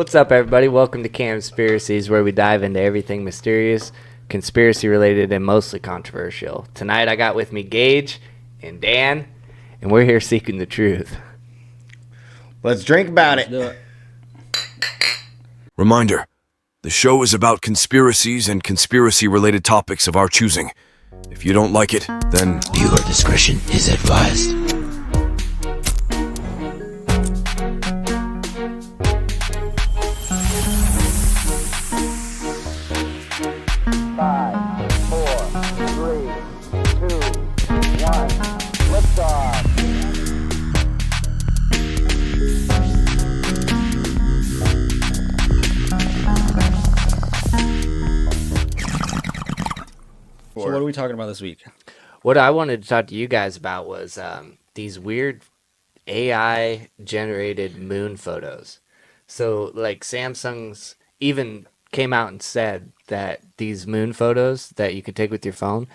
What's up, everybody? Welcome to Camspiracies, where we dive into everything mysterious, conspiracy-related, and mostly controversial. Tonight, I got with me Gage and Dan, and we're here seeking the truth. Let's drink about Let's do it. Reminder, the show is about conspiracies and conspiracy-related topics of our choosing. If you don't like it, then viewer discretion is advised. So what are we talking about this week? What I wanted to talk to you guys about was these weird AI-generated moon photos. So, like, Samsung's even came out and said that these moon photos that you can take with your phone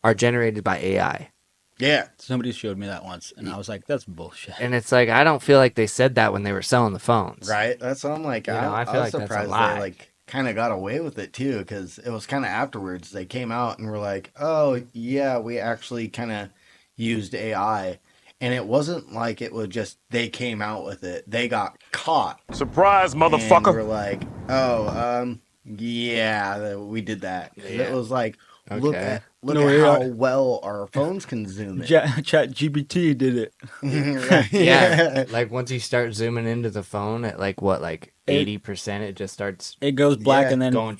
are generated by AI. Yeah. Somebody showed me that once, and I was like, that's bullshit. And it's like, I don't feel like they said that when they were selling the phones. Right. That's what I'm like. You know, I feel was like that's a surprised lie. they kind of got away with it too, because it was kind of afterwards they came out and were like, "Oh yeah, we actually kind of used AI," and it wasn't like it was just they came out with it; they got caught. surprise, And we're like, "Oh, yeah, we did that." 'Cause Yeah. It was like, look Okay. at No, how AI well our phones can zoom in. Chat GPT did it. Right? Yeah, like once you start zooming into the phone at like 80%, it just starts It goes black Yeah, and then going.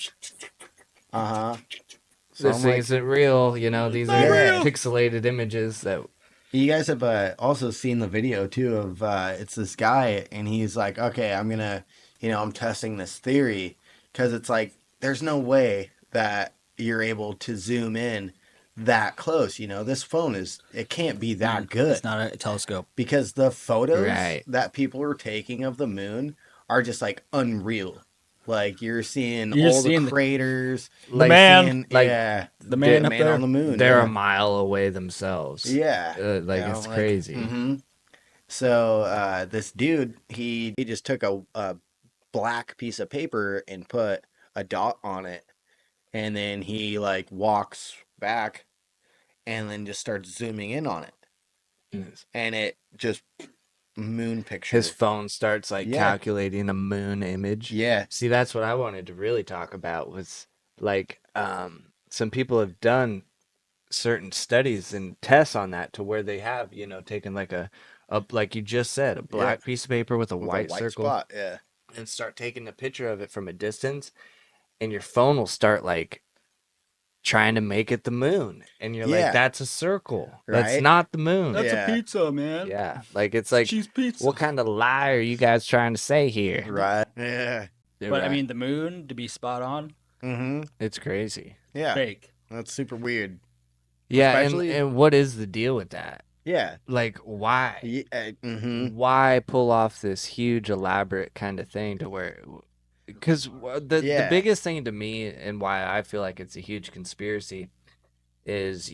Uh-huh. So This I'm thing like, isn't real. You know, these are real. pixelated images that. you guys have also seen the video too of it's this guy and he's like, okay, I'm gonna, I'm testing this theory because it's like there's no way that you're able to zoom in that close. This phone it can't be that good it's not a telescope. because the photos Right. that people are taking of the moon are just like unreal. Like you're seeing You're all seeing the craters, the man, seeing, like, yeah, the man the up man there. on the moon. They're yeah. a mile away themselves. Yeah. It's crazy. Mm-hmm. So this dude, he just took a black piece of paper and put a dot on it, and then he walks back, and then just starts zooming in on it, Yes. and it just moon picture. His phone starts Yeah. calculating a moon image. Yeah. See, that's what I wanted to really talk about was some people have done certain studies and tests on that to where they have, taken like a like you just said, a black piece of paper with a With white a white circle spot. Yeah. and start taking a picture of it from a distance, and your phone will start trying to make it the moon, and you're Yeah. like, that's a circle. That's Right? not the moon. That's Yeah. a pizza, man. Yeah, like it's like, cheese pizza. what kind of lie are you guys trying to say here? Right. Yeah. But I mean, the moon to be spot on, Mm-hmm. It's crazy. Yeah. fake. That's super weird. Yeah, Especially- and what is the deal with that? Yeah. Like, why? Yeah. Mm-hmm. Why pull off this huge, elaborate kind of thing to where? Because the Yeah. biggest thing to me and why I feel like it's a huge conspiracy is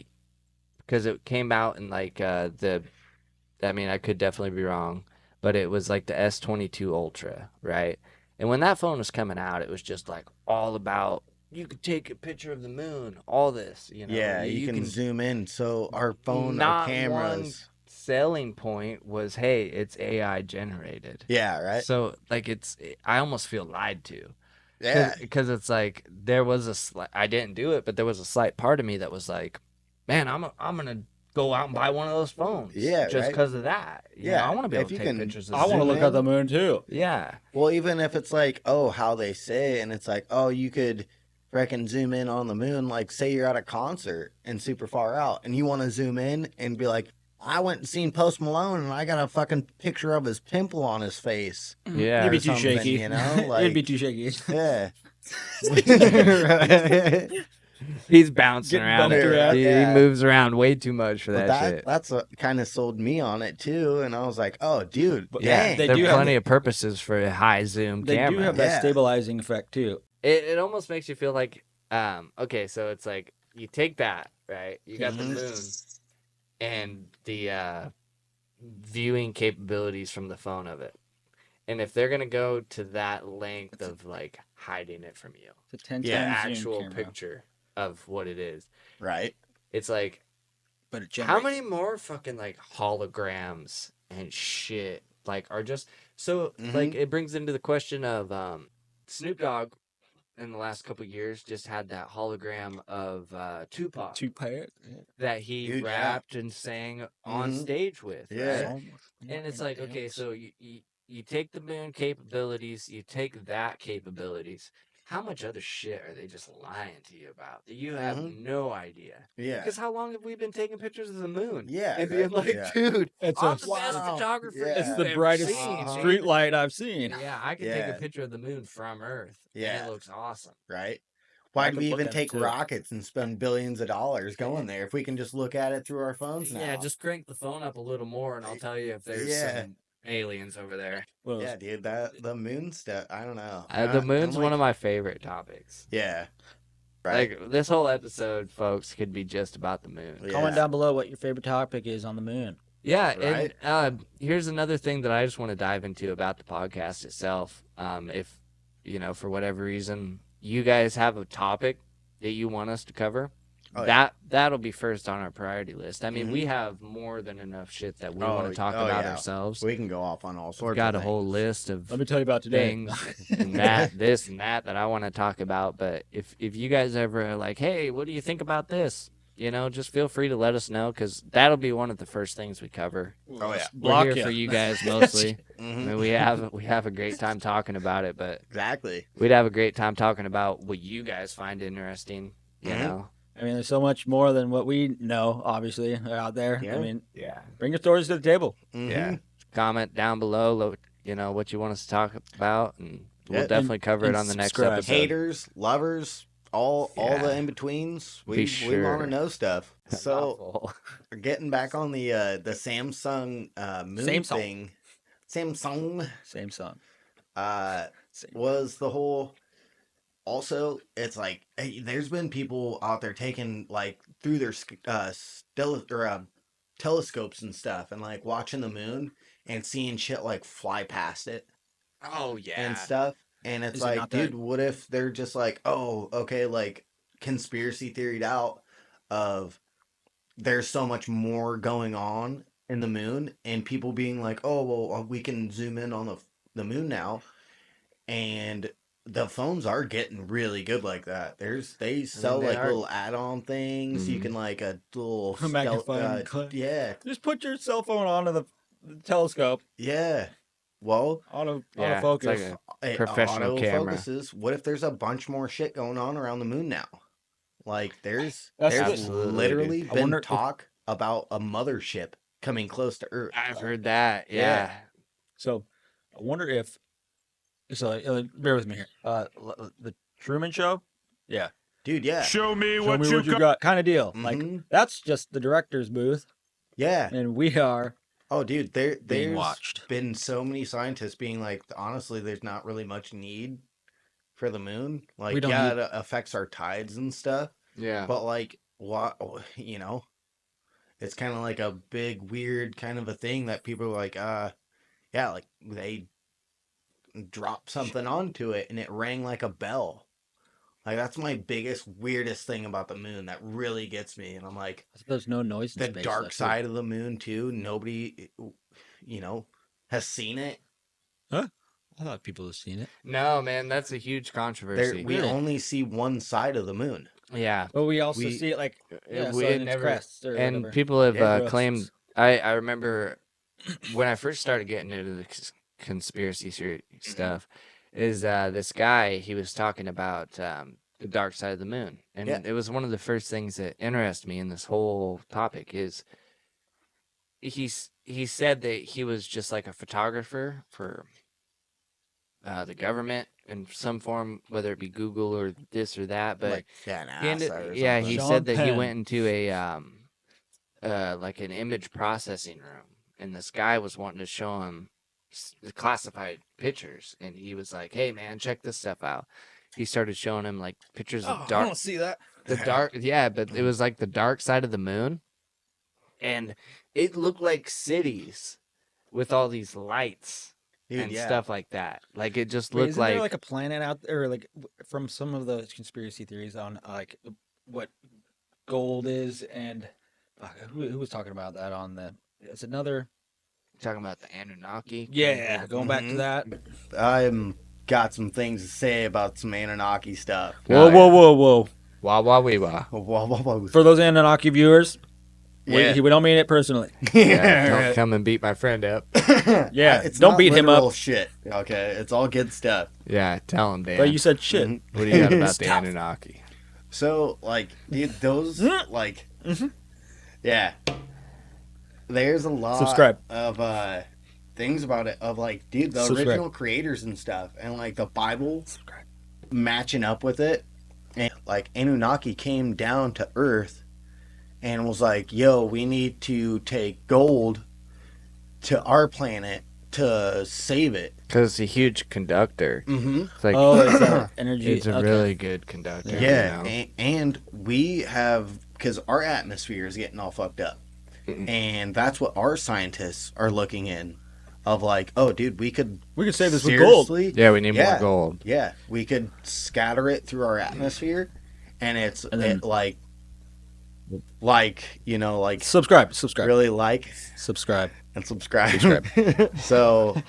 because it came out in I mean, I could definitely be wrong, but it was like the S22 Ultra, right? And when that phone was coming out, it was just like all about, you could take a picture of the moon, all this, Yeah, you can zoom in. So our phone, our Not one cameras. selling point was, hey, it's AI generated. Yeah, right. So I almost feel lied to. Yeah, Because it's like there was I didn't do it, but there was a slight part of me that was like, man, I'm gonna go out and buy one of those phones. Yeah, just right. because of that. Yeah, I want to be able if to you take can- pictures. Of I want to Zoom look in. at the moon too. Yeah, well, even if it's like, oh, how they say, and it's like, oh, you could freaking zoom in on the moon. Like, say you're at a concert and super far out, and you want to zoom in and be like, I went and seen Post Malone, and I got a fucking picture of his pimple on his face. yeah. You'd be or too something, shaky. you know? Like- It'd be too shaky. Yeah. He's bouncing Getting around. bumped around. He Yeah. moves around way too much for But that shit. that's what kind of sold me on it too, and I was like, oh, dude, But Yeah, dang. they there do are have plenty of purposes for a high zoom They camera. do have that Yeah. stabilizing effect too. It almost makes you feel like, okay, so it's like you take that, right? You got the Mhm. moon and the viewing capabilities from the phone of it. And if they're gonna go to that length of like hiding it from you, It's a 10 the Yeah. times zoom actual camera, picture of what it is, Right. it's like, but it how generates. many more fucking like holograms and shit like are just so like Mhm. it brings into the question of Snoop Dogg in the last couple years just had that hologram of Tupac Two pair. that he Dude, yeah. rapped and sang on Mhm. stage with, Yeah. right? And it's like, okay, so you take the moon capabilities, you take that capabilities. How much other shit are they just lying to you about that you have Mhm. no idea? Yeah. Because how long have we been taking pictures of the moon? Yeah. And being Right. like, Yeah. dude, It's I'm a the best Wow. photographer Yeah. It's you've the ever brightest seen, street dude. light I've seen. Yeah, I can take a Yeah. picture of the moon from Earth, and Yeah. it looks awesome. Right. I Why do could we look even at it take too. rockets and spend billions of dollars going there if we can just look at it through our phones now? Yeah, just crank the phone up a little more, and I'll tell you if there's Yeah. some aliens over there. Well, Yeah, dude. That the moon stuff. I don't know. The And I'm moon's one like, of my favorite topics. yeah. Right. Like this whole episode, folks, could be just about the moon. Yeah. comment down below what your favorite topic is on the moon. Yeah, Right. and here's another thing that I just want to dive into about the podcast itself. If for whatever reason, you guys have a topic that you want us to cover, Oh, yeah. that'll be first on our priority list. I mean, we Mhm. have more than enough shit that we Oh, want to talk oh, about yeah. ourselves. We can go off on all We've sorts got of a whole things. list of Let me tell you about today. things and that, this and that I want to talk about. But if you guys ever are like, hey, what do you think about this? Just feel free to let us know because that'll be one of the first things we cover. Oh, yeah. We're Block here ya. for you guys mostly. I Mhm. mean, we have a great time talking about it, but Exactly. we'd have a great time talking about what you guys find interesting. You Mhm. know? I mean, there's so much more than what we know, obviously, out there. Yeah. I mean, Yeah. bring your stories to the table. Mhm. Yeah. Comment down below, what you want us to talk about, and we'll Yeah, definitely cover it and on the next subscribe. episode. Haters, lovers, all the Yeah. in betweens. Be We want to sure. know stuff. So Awful. getting back on the Samsung moon Samsung. thing, Samsung Same song. Same. was the whole. Also, it's like hey, there's been people out there taking like through their telescopes and stuff, and like watching the moon and seeing shit like fly past it Oh yeah. and stuff. And it's Is it like, not that- dude, what if they're just like, oh, okay, like conspiracy theoried out of there's so much more going on in the moon, and people being like, oh, well, we can zoom in on the moon now, and the phones are getting really good like that. They sell they like are. little add-on things. You Mhm. can like a little A magnifying glass. yeah, Just put your cell phone onto the telescope, yeah. Well, Yeah, autofocus. it's like a professional auto camera. focuses. What if there's a bunch more shit going on around the moon now? Like there's That's Absolutely, literally dude. I been wonder if- talk about a mothership coming close to Earth. I've heard that. Yeah. Yeah. So, I wonder if. So, bear with me here. The Truman Show. Yeah. Dude, yeah. Show me Show me what you got. Kind of deal. Like Mhm. that's just the director's booth, Yeah. and we are Oh, dude, being there's watched. been so many scientists being like, honestly, there's not really much need for the moon. Like, We don't yeah, need- it affects our tides and stuff, Yeah. but like, what, it's kind of like a big, weird kind of a thing that people are like, yeah, like they dropped something onto it and it rang like a bell. Like, that's my biggest, weirdest thing about the moon that really gets me. And I'm like, There's no noise in the space. dark that's it. side of the moon, too. Nobody, has seen it. I thought people have seen it. No, man, that's a huge controversy. We Really? only see one side of the moon. Yeah. But we also We- see it like yeah, we so had in its never, crests or and whatever. people have Yeah, claimed. I remember when I first started getting into the conspiracy stuff. Is this guy? He was talking about the dark side of the moon, and Yeah. it was one of the first things that interested me in this whole topic. Is he said that he was just like a photographer for the government in some form, whether it be Google or this or that. But Like, Yeah, he ended, NASA or yeah, something. he Sean said that he Penn. went into a like an image processing room, and this guy was wanting to show him classified pictures, and he was like, "Hey, man, check this stuff out." He started showing him like pictures of dark, see that. yeah, but it was like the dark side of the moon, and it looked like cities with all these lights Dude, and yeah. stuff like that. Like it just Wait, looked isn't there like like a planet out there, like from some of the conspiracy theories on like what gold is and fuck, who was talking about that on the? It's another. talking about the Anunnaki. Yeah, going back to Mhm. that. I'm got some things to say about some Anunnaki stuff. Whoa, Oh, whoa, yeah. whoa, whoa! Wah wah wee wah. For those Anunnaki viewers, Yeah. we don't mean it personally. Yeah, don't come and beat my friend up. Yeah, It's don't not beat him literal up. shit. Okay, it's all good stuff. Yeah, tell him, Dan. But you said shit. Mhm. What do you got about the Stuff. Anunnaki? So, like, dude, those, Mm. like, Mhm. yeah. There's a lot Subscribe. of things about it, of, like, dude, the Subscribe. original creators and stuff, and, like, the Bible matching up with it. And, like, Anunnaki came down to Earth and was like, yo, we need to take gold to our planet to save it. Because it's a huge conductor. Mm-hmm. It's like Oh, it's energy. it's a Okay. really good conductor. Yeah, You know? and we have, because our atmosphere is getting all fucked up, and that's what our scientists are looking in, of like, oh, dude, we could save this with gold. seriously, Yeah, we need Yeah. more gold. yeah, we could scatter it through our atmosphere, and it's And then- like you know, like Subscribe. really like Subscribe. and subscribe. So,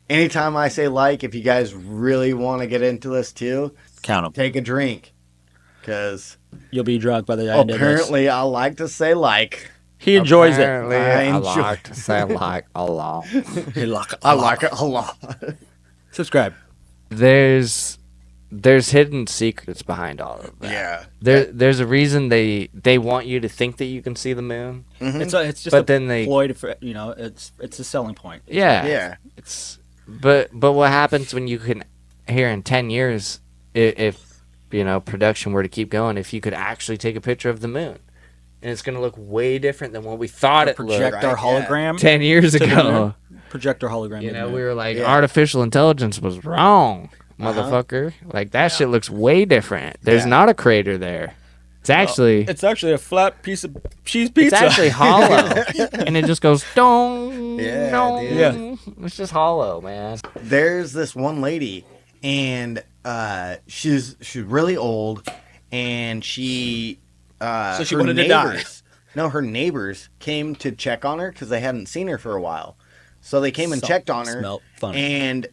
anytime I say like, if you guys really want to get into this too, Count them. take a drink, because You'll be drunk by the end of this. apparently I like to say like. He enjoys it. Apparently, I I enjoy- like to say like a lot. He like it. I like it a lot. Subscribe. There's hidden secrets behind all of that. Yeah. There's a reason they want you to think that you can see the moon. It's just But a then they- ploy to, it's a selling point. Yeah. Yeah. It's but what happens when you can here in 10 years if production were to keep going, if you could actually take a picture of the moon, and it's going to look way different than what we thought it Project looked our right, yeah. hologram. 10 years to the ago. moon. Project our hologram. You to the know, moon. we were like, Yeah. artificial intelligence was wrong, motherfucker. Like, that shit looks way different. There's Yeah. not a crater there. It's actually, It's actually a flat piece of cheese it's pizza. actually hollow. And it just goes, dong, Yeah, dong. dude. Yeah. It's just hollow, man. There's this one lady, and she's really old, and she So she her wanted to die. neighbors- No, her neighbors came to check on her because they hadn't seen her for a while. So they came and checked on her, Smelled funny. and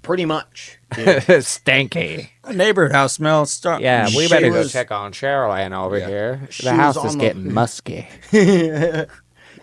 pretty much, dude, Stanky. A neighborhood house smells. Yeah, we She better go was- check on Cheryl Ann over Yeah. here. She The was house on is the- getting musky.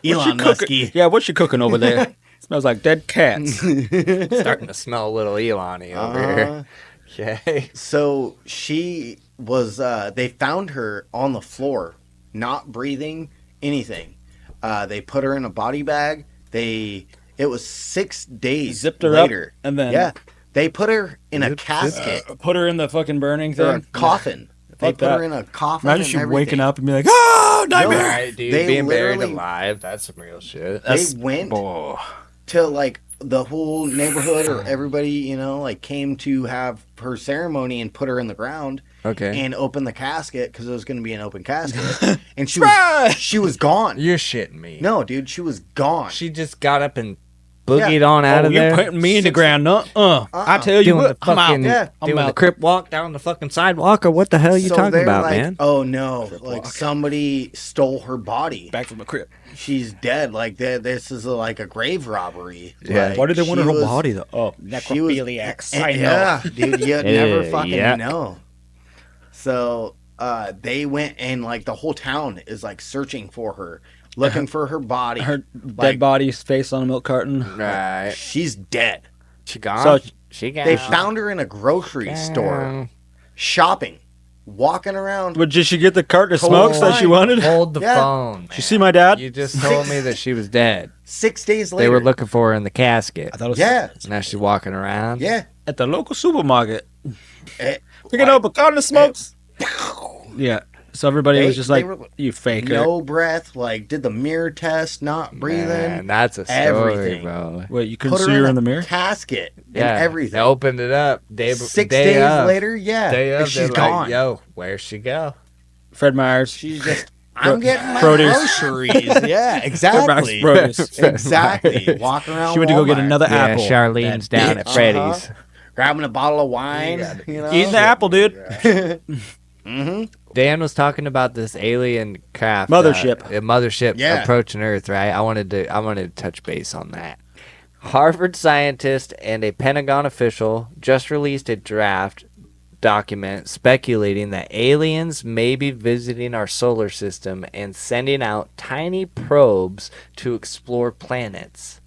Elon Muskie. Yeah, what's she cooking over there? Smells like dead cats. Starting to smell a little Elon-y over Uh-huh. here. Okay. So she was. They found her on the floor, not breathing, anything. They put her in a body bag. It was 6 days Zipped her later, up, and then yeah, they put her in a casket put her in the fucking burning or a thing. coffin. They Fuck put that. her in a coffin. Imagine and she everything. waking up and be like, "Oh, No, nightmare!" Right, dude. They Being buried literally- alive, that's some real shit. They went Oh. to like the whole neighborhood, or everybody, like came to have her ceremony and put her in the ground Okay. and open the casket because it was going to be an open casket, and Surprise! she was gone. You're shitting me. No, dude, she was gone. She just got up and boogied on out Oh, of you're there. putting me in the ground, no? I tell you Doing what, the I'm out. fucking, Yeah. I'm doing the out. crip walk down the fucking sidewalk, or what the hell are you So talking they're about, like, man? oh no, like somebody stole her body. Back from the crib. She's dead. Like this is like a grave robbery. Yeah. Like, Why did they want she her whole was- body though? Oh, She was, necrophiliacs. and- yeah, dude, you never fucking Yuck. know. So they went, and like the whole town is like searching for her, looking for her body. Her Like, dead body's face on a milk carton. Right. She's dead. She gone? So- she gone. They found her in a grocery store, shopping, walking around. But did she get the carton of Whole smokes that she time. wanted? Hold the Yeah. phone. Did you see my dad? You just told me that she was dead. 6 days later, They were looking for her in the casket. I thought it was Yeah, Now she's walking around. yeah. at the local supermarket. Eh, Picking like, up a carton of smokes. Yeah. So everybody They- was just they like, were- "You faker." no breath. Like did the mirror test, not breathing. Man, that's a story, everything. bro. Wait, you couldn't Put see her her in in a the mirror? casket Yeah, and everything. They opened it up. Day, 6 day days of. later, yeah, Day and of, she's they're gone. like, yo, where'd she go? Fred Myers. She's just I'm getting my produce. groceries. Yeah, exactly. Produce. Exactly. Walking around. She went to go get Walmart. another Yeah, apple. Charlene's That down at bitch. Freddy's. Grabbing a bottle of wine. You know. Eating the apple, dude. Mm-hmm. Dan was talking about this alien craft, Mothership. a mothership Yeah. approaching Earth, right? I wanted to touch base on that. Harvard scientist and a Pentagon official just released a draft document speculating that aliens may be visiting our solar system and sending out tiny probes to explore planets.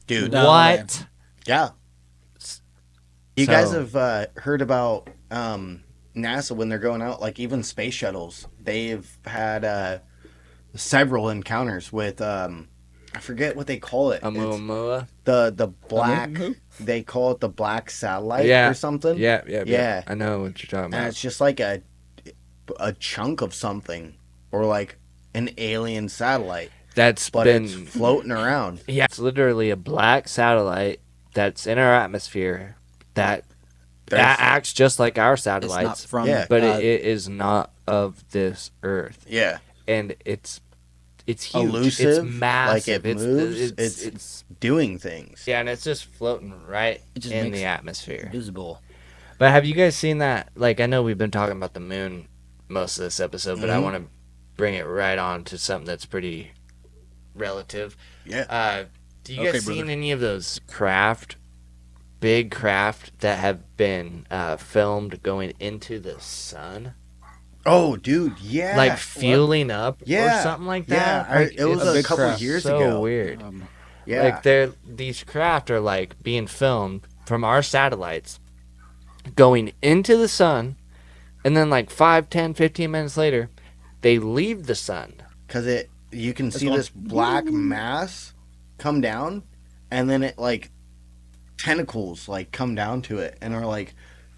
Dude. No. What? Yeah. You guys So- have heard about NASA when they're going out, like even space shuttles. They've had several encounters with I forget what they call it. It's Oumuamua? the black. Oumuamua? They call it the black satellite Yeah. or something. Yeah. Yeah. I know what you're talking And about. it's just like a chunk of something, or like an alien satellite, That's but been it's floating around. Yeah, it's literally a black satellite that's in our atmosphere that There's- acts just like our It's not satellites, from. Yeah. but it is not of this Earth, Yeah, and it's huge. Elusive, It's like massive. it moves, it's doing things. yeah, and it's just floating right It just in makes the atmosphere. visible. But have you guys seen that? Like, I know we've been talking about the moon most of this episode, but I Mhm. want to bring it right on to something that's pretty relative. Yeah. Do you Okay, guys brother. seen any of those big craft that have been filmed going into the sun? Oh, dude, yeah. Like fueling up or Yeah. something like Yeah, that? Like, it was it's a big couple craft. years so ago. weird. Yeah. Like these craft are like being filmed from our satellites going into the sun, and then like 5, 10, 15 minutes later, they leave the sun. Because you can see going- this black mass come down, and then it like tentacles like come down to it and are like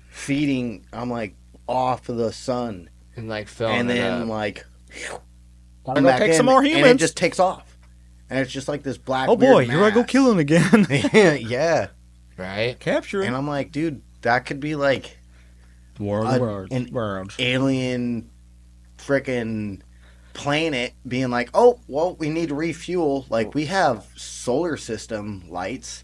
feeding. I'm like off of the sun, And like film and it then up. like Gotta come go back take in, some more and it humans. just takes off, and it's just like this black. Oh boy, weird here I go mass. killing again. Yeah, Right? Capturing. and I'm like, dude, that could be like an alien freaking planet being like, oh, well, we need to refuel. Like, we have solar system lights.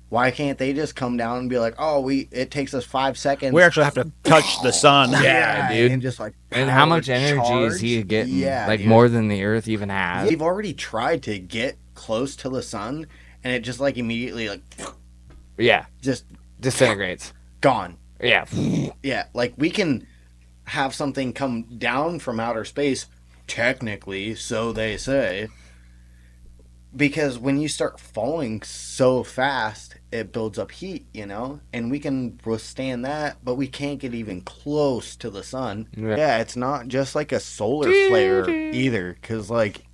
Why can't they just come down and be like, oh, it takes us 5 seconds. We actually have to touch the sun. Yeah, dude. And just like, And how much power energy is he charge. getting? Yeah, like dude. more than the Earth even has. We've already tried to get close to the sun, and it just like immediately like Yeah, just disintegrates. gone. Yeah, Yeah, like we can have something come down from outer space, technically, so they say. Because when you start falling so fast, it builds up heat, and we can withstand that, but we can't get even close to the sun. Yeah. Yeah, it's not just like a solar flare either, because like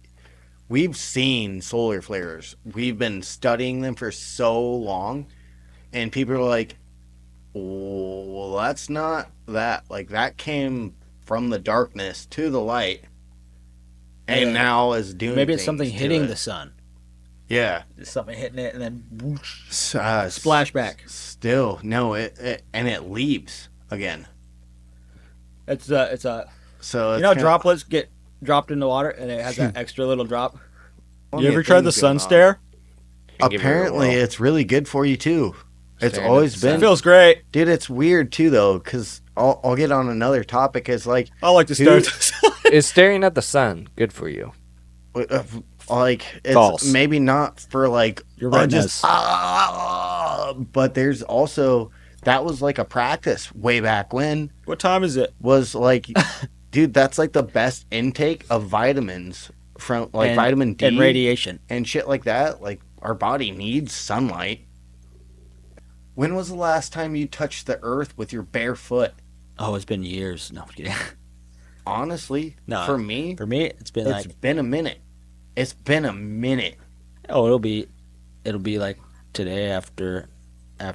we've seen solar flares. We've been studying them for so long, and people are like, well, that's not that. Like, that came from the darkness to the light, and Yeah. now is doing Maybe it's things something to hitting it. the sun. Yeah. It's something hitting it and then whoosh, Splashback. splashback. Still, no, it leaves again. It's a So it's kinda- droplets get dropped in the water and it has that extra little drop. Plenty You of ever tried the things sun going on. stare? Can give it a Apparently, whirl. it's really good for you too. It's Staring at always the sun. It been, feels great. dude. It's weird too, though, because I'll get on another topic. Is like, I like to stare at the sun. Is staring at the sun good for you? it's False. maybe not for like Your just but there's also that was like a practice way back when What time is it? was like, dude, that's like the best intake of vitamins from like And- vitamin D and radiation. and shit like that. Like our body needs sunlight. When was the last time you touched the earth with your bare foot? Oh, it's been years. No, I'm kidding. Honestly, No, for me, For me, it's been it's like, been a minute. It's been a minute. oh, it'll be like today after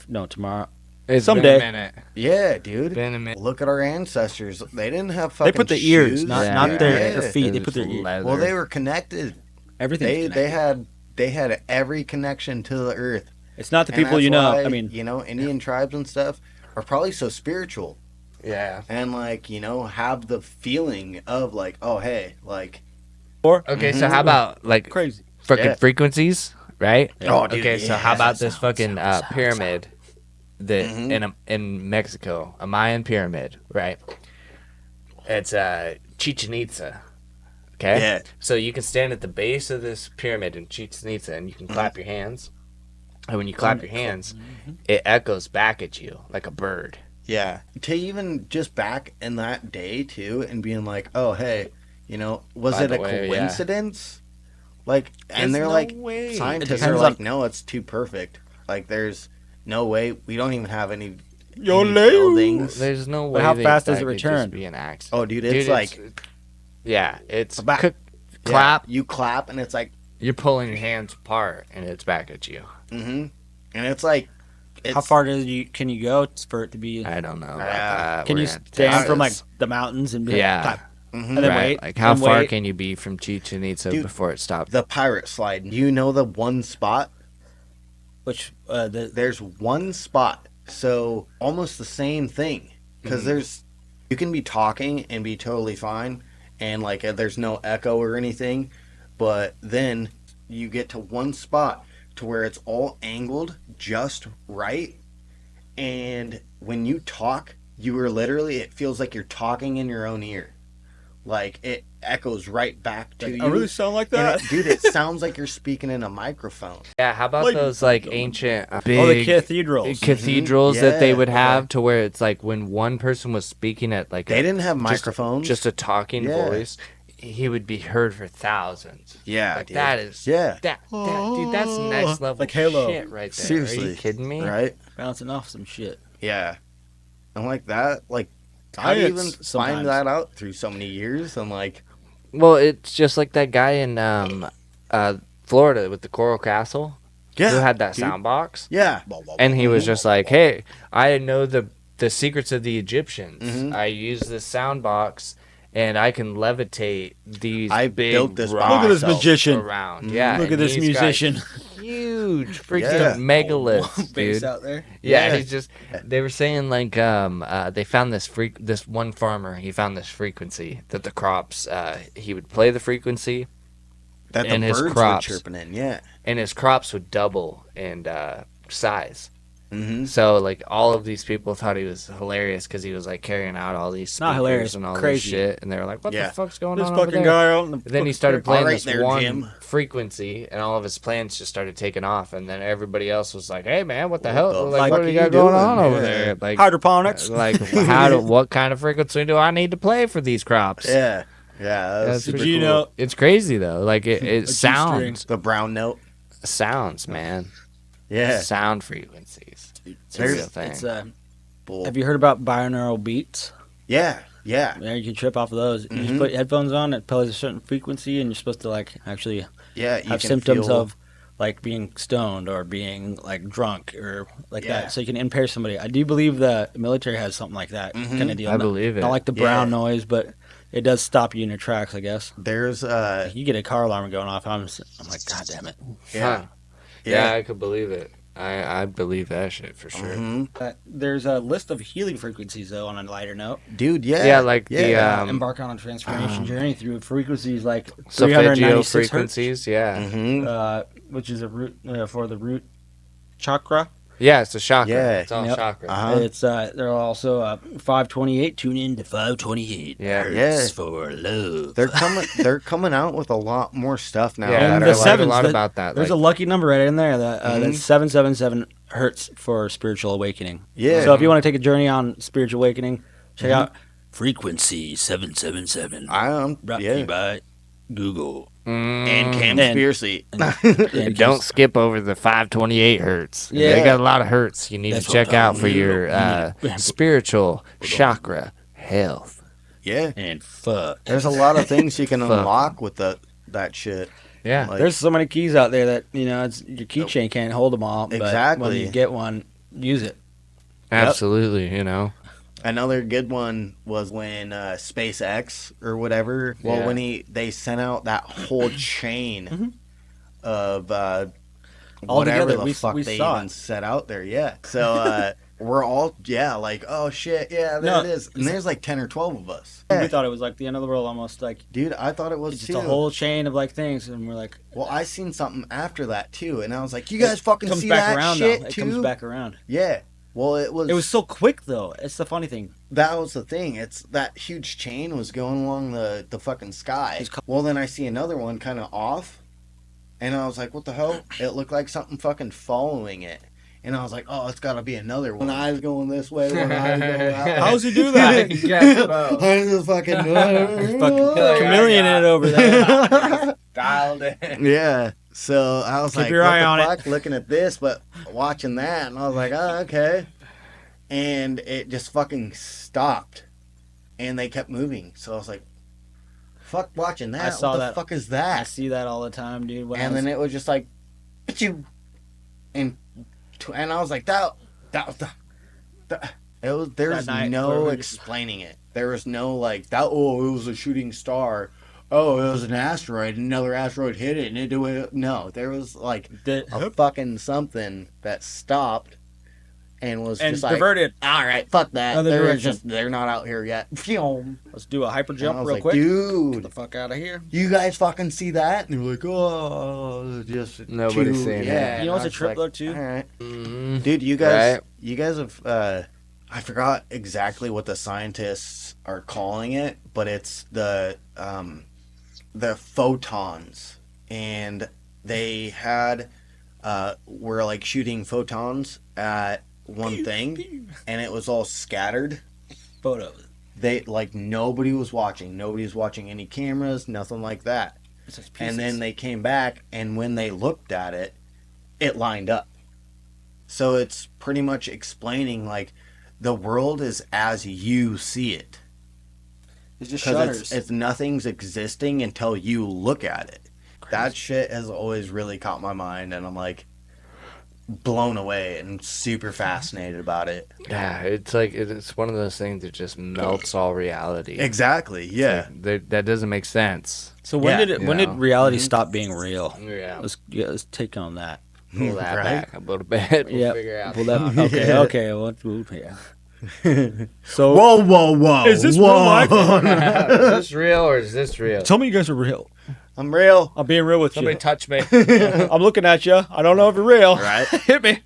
no, tomorrow. It's Someday. been a minute. Yeah, dude. Been a minute. Look at our ancestors. They didn't have fucking They put the ears, shoes. not Yeah. not their, Yeah. their feet. They It put was their ears. leather. Well, they were connected. Everything's They connected. they had every connection to the earth. It's not the And people that's you know. why, I mean, Indian tribes and stuff are probably so spiritual. Yeah. and like, have the feeling of like, oh hey, like, Or Okay, so Mhm. how about like crazy. fucking Yeah. frequencies, right? Oh, dude, Okay, so how yeah. about this fucking pyramid that Mhm. in Mexico, a Mayan pyramid, right? It's Chichen Itza. Okay, Yeah. so you can stand at the base of this pyramid in Chichen Itza and you can Mhm. clap your hands. And when you On clap it. your hands, it echoes back at you like a bird. Yeah. To even just back in that day too and being like, oh hey, was By it the a way, yeah. coincidence? Like, and There's they're no like, way. It scientists are depends like, on no, it's too perfect. Like, there's no way. We don't even have your any leg. buildings. There's no But way how that fast does that it could just return? be an Oh, accident. dude, Dude, it's like, yeah, it's Back. clap. You clap, and it's like, You're pulling your hands apart, and it's back at you. mm-hmm. And it's like, How far can you go for it to be? I don't know about Yeah. that. Can We're you gonna have to stand test from like this. the mountains and be like, Yeah, clap, Mm-hmm. and then right. wait, Like, how and far wait, can you be from Chichen Itza Dude, before it stops? the pirate slide. You know the one spot? which There's one spot. So almost the same thing. Because you can be talking and be totally fine. And like there's no echo or anything. But then you get to one spot to where it's all angled just right. And when you talk, it feels like you're talking in your own ear. Like it echoes right back to like, you. I really sound like And that. dude, it sounds like you're speaking in a microphone. Yeah, how about Like- those like ancient Oh, the big cathedrals. cathedrals that they Yeah, would okay. have to where it's like when one person was speaking at like They didn't have just microphones. just a talking Yeah. voice, he would be heard for thousands. Yeah, Like dude. that is Yeah. that dude, that's next level Like Halo. shit right there. Are Seriously. you kidding me? Right? Bouncing off some shit. Yeah. And like that, like how do you even Science, find sometimes. that out through so many years? And like, Well, it's just like that guy in Florida with the Coral Castle yeah, who had that dude. sound box. Yeah. And he was just like, "Hey, I know the secrets of the Egyptians. Mhm. I use this sound box, and I can levitate these I big built this by rocks Look at this myself. magician. around. Mhm. Yeah, Look and at this he's got musician. huge freaking Yeah. megaliths, Base dude. out there. Yeah, Yeah. he's just. They were saying like they found this one farmer. He found this frequency that the crops. He would play the frequency, That the And his birds crops. were chirping in. Yeah. and his crops would double in size. Mm-hmm. So like all of these people thought he was hilarious because he was like carrying out all these Not speakers hilarious, and all crazy. this shit, and they were like, "What Yeah. the fuck's going This on over fucking there?" guy out in the. Then he started playing Alright this there, one Jim. frequency, and all of his plans just started taking off. And then everybody else was like, "Hey man, what the What hell? the Like, fuck what do are you got you going doing?" on over Yeah. there? Like, Hydroponics. what kind of frequency do I need to play for these crops?" Yeah. Yeah. That was That's super G cool. note. It's crazy though. Like it A sounds, The brown note. man. Yeah. Sound frequencies. It's a There's- real thing. It's Bull. have you heard about binaural beats? Yeah. Yeah. Yeah, you can trip off of those. You just Mhm. put headphones on. It plays a certain frequency, and you're supposed to like actually Yeah. You have can symptoms feel- of like being stoned or being like drunk or like Yeah. that. So you can impair somebody. I do believe the military has something like that Mhm. kind of deal. I believe it. Not like the brown Yeah. noise, but it does stop you in your tracks. I guess. There's You get a car alarm going off. I'm like, God damn it. yeah. Huh. Yeah, I could believe it. I believe that shit for sure. Mhm. There's a list of healing frequencies though. On a lighter note, Dude, yeah. Yeah, like the embark on a transformation journey through frequencies like solfeggio 396 hertz, frequencies. Yeah, Mm-hmm. which is a root for the root chakra. yeah, it's a chakra. Yeah. It's all Yep. chakra. Uh-huh. It's there are also 528. Tune in to 528. Yeah. Hertz Yeah. for love. They're coming out with a lot more stuff now. Yeah, And and the I like a sevens, lot that- about that. There's like, a lucky number right in there that Mhm. that's 777 hertz for spiritual awakening. Yeah. So if you want to take a journey on spiritual awakening, check Mhm. out Frequency 777. Brought to yeah. you by Google. And mm, Camspiracy. And don't skip over the 528 hertz. Yeah. They got a lot of hertz you need That's to check what out I for need. your spiritual chakra health. Yeah. and fuck. There's a lot of things you can Fuck. unlock with that shit. Yeah, Like, There's so many keys out there that it's your keychain can't hold them all. But when Exactly. you get one, use it. absolutely. You know, another good one was when SpaceX or whatever. Well, Yeah. when they sent out that whole chain of All whatever together, the we fuck they saw even it. set out there. Yeah. So we're all like, oh shit, yeah, there No, it is. And there's like 10 or 12 of us. We thought it was like the end of the world, almost like Dude, I thought it was it's too. just a whole chain of like things, and we're like, Well, I seen something after that too, and I was like, you guys fucking comes see back that around shit though. It too? comes back around. Yeah. Well, it was so quick though. It's the funny thing. that was the thing. It's that huge chain was going along the fucking sky. It's co- Well, then I see another one kind of off, and I was like, what the hell? It looked like something fucking following it. And I was like, oh, it's got to be another one. One eye's going this way, one eye's going that way. How's he do that? Guess both. I was fucking Chameleon it over there. Dialed in. Yeah. So I was Keep like, your what eye the on it. fuck? Looking at this, but watching that, and I was like, oh, okay. And it just fucking stopped, and they kept moving. So I was like, fuck, watching that. I saw what the that. fuck is I that? see that all the time, dude. And then it was just like, "Achoo." and I was like, that it was. There's That night, no where we just- explaining it. There was no like that. Oh, it was a shooting star. Oh, it was an asteroid. Another asteroid hit it, and it do it. No, there was like a fucking something that stopped and was and just like, diverted. all right, fuck that. Other direction. They're not out here yet. And Let's do a hyper I jump was real like, quick. Get dude, the fuck out of here. you guys fucking see that? And they were like, oh, just Nobody's two. seen it. Yeah, You know what's and I a was trip like, though too? All right, Mhm. dude, you guys have. I forgot exactly what the scientists are calling it, but it's the photons, and they had were like shooting photons at one thing, and it was all scattered. Photos. They like nobody was watching. Nobody was watching any cameras, nothing like that. It's like And then pieces. they came back, and when they looked at it, it lined up. So it's pretty much explaining like the world is as you see it. It's just Because shutters. it's nothing's existing until you look at it. That shit has always really caught my mind, and I'm like blown away and super fascinated about it. Yeah, it's like it's one of those things that just melts all reality. Exactly. Yeah. That doesn't make sense. So when Yeah, did you when know. did reality Mhm. stop being real? Yeah, Let's take on that. pull that Right? back a little bit. We'll Yeah. figure out. Well, that, okay, Yeah. okay. Well, yeah. So Whoa. Is this real life? Is this real or is this real? tell me you guys are real. I'm real. I'm being real with Somebody you. touch me. I'm looking at you. I don't know if you're real. Right? Hit me.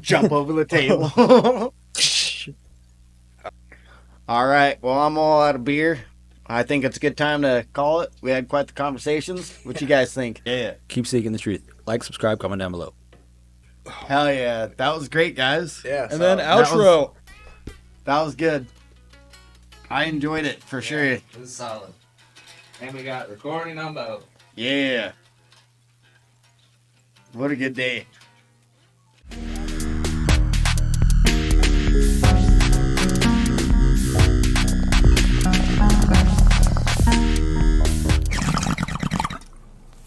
Jump over the table. All right. Well, I'm all out of beer. I think it's a good time to call it. We had quite the conversations. What you guys think? Yeah. Keep seeking the truth. Like, subscribe, comment down below. Hell yeah. That was great, guys. Yeah. And then that outro. That was good. I enjoyed it for sure. This is solid. And we got recording on both. Yeah. What a good day.